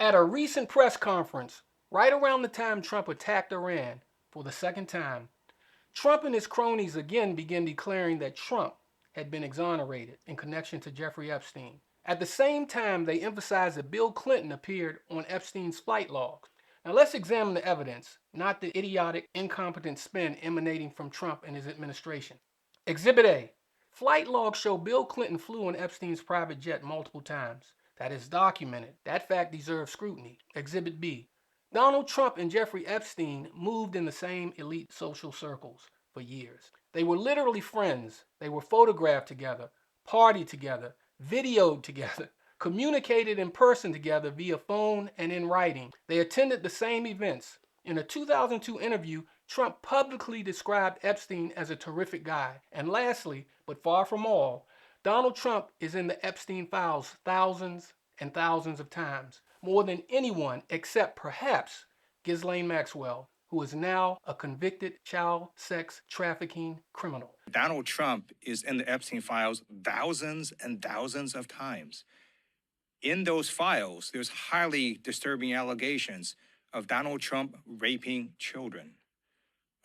At a recent press conference, right around the time Trump attacked Iran for the second time, Trump and his cronies again began declaring that Trump had been exonerated in connection to Jeffrey Epstein. At the same time, they emphasized that Bill Clinton appeared on Epstein's flight logs. Now let's examine the evidence, not the idiotic, incompetent spin emanating from Trump and his administration. Exhibit A. Flight logs show Bill Clinton flew on Epstein's private jet multiple times. That is documented. That fact deserves scrutiny. Exhibit B. Donald Trump and Jeffrey Epstein moved in the same elite social circles for years. They were literally friends. They were photographed together, partied together, videoed together, communicated in person together via phone and in writing. They attended the same events. In a 2002 interview, Trump publicly described Epstein as a terrific guy. And lastly, but far from all, Donald Trump is in the Epstein files thousands and thousands of times, more than anyone except perhaps Ghislaine Maxwell, who is now a convicted child sex trafficking criminal. Donald Trump is in the Epstein files thousands and thousands of times. In those files, there's highly disturbing allegations of Donald Trump raping children,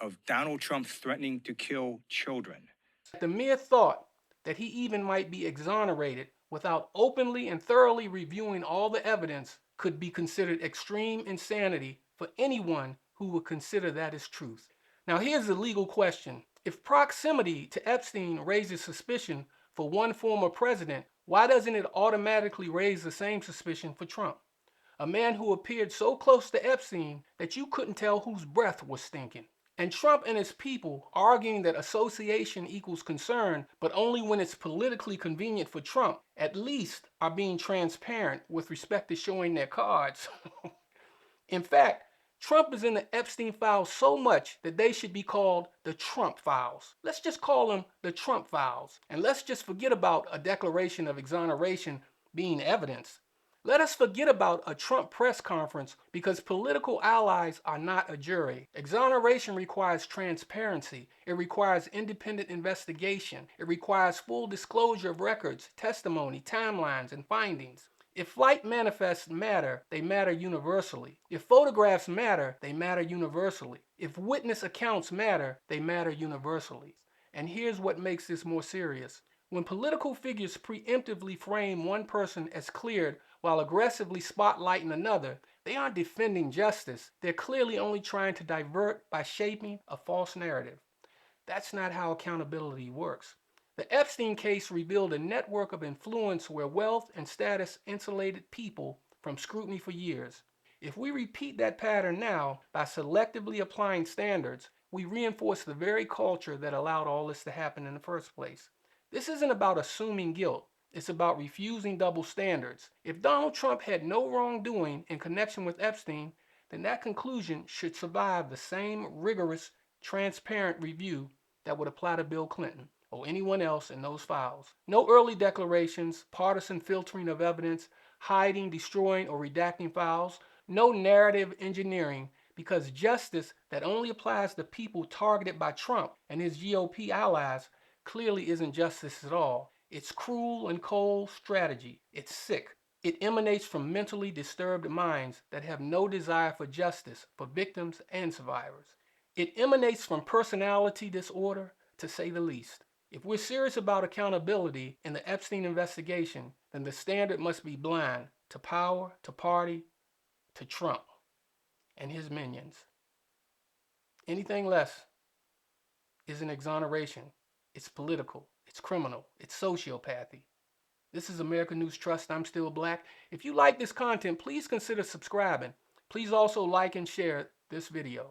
of Donald Trump threatening to kill children. The mere thought that he even might be exonerated without openly and thoroughly reviewing all the evidence could be considered extreme insanity for anyone who would consider that as truth. Now here's the legal question. If proximity to Epstein raises suspicion for one former president, why doesn't it automatically raise the same suspicion for Trump? A man who appeared so close to Epstein that you couldn't tell whose breath was stinking. And Trump and his people arguing that association equals concern, but only when it's politically convenient for Trump, at least are being transparent with respect to showing their cards. In fact, Trump is in the Epstein files so much that they should be called the Trump files. Let's just call them the Trump files. And let's just forget about a declaration of exoneration being evidence. Let us forget about a Trump press conference because political allies are not a jury. Exoneration requires transparency. It requires independent investigation. It requires full disclosure of records, testimony, timelines, and findings. If flight manifests matter, they matter universally. If photographs matter, they matter universally. If witness accounts matter, they matter universally. And here's what makes this more serious. When political figures preemptively frame one person as cleared while aggressively spotlighting another, they aren't defending justice. They're clearly only trying to divert by shaping a false narrative. That's not how accountability works. The Epstein case revealed a network of influence where wealth and status insulated people from scrutiny for years. If we repeat that pattern now by selectively applying standards, we reinforce the very culture that allowed all this to happen in the first place. This isn't about assuming guilt. It's about refusing double standards. If Donald Trump had no wrongdoing in connection with Epstein, then that conclusion should survive the same rigorous, transparent review that would apply to Bill Clinton or anyone else in those files. No early declarations, partisan filtering of evidence, hiding, destroying, or redacting files. No narrative engineering, because justice that only applies to people targeted by Trump and his GOP allies clearly isn't justice at all. It's cruel and cold strategy. It's sick. It emanates from mentally disturbed minds that have no desire for justice for victims and survivors. It emanates from personality disorder, to say the least. If we're serious about accountability in the Epstein investigation, then the standard must be blind to power, to party, to Trump and his minions. Anything less is an exoneration. It's political. It's criminal. It's sociopathy. This is American News Trust. I'm still black. If you like this content, please consider subscribing. Please also like and share this video.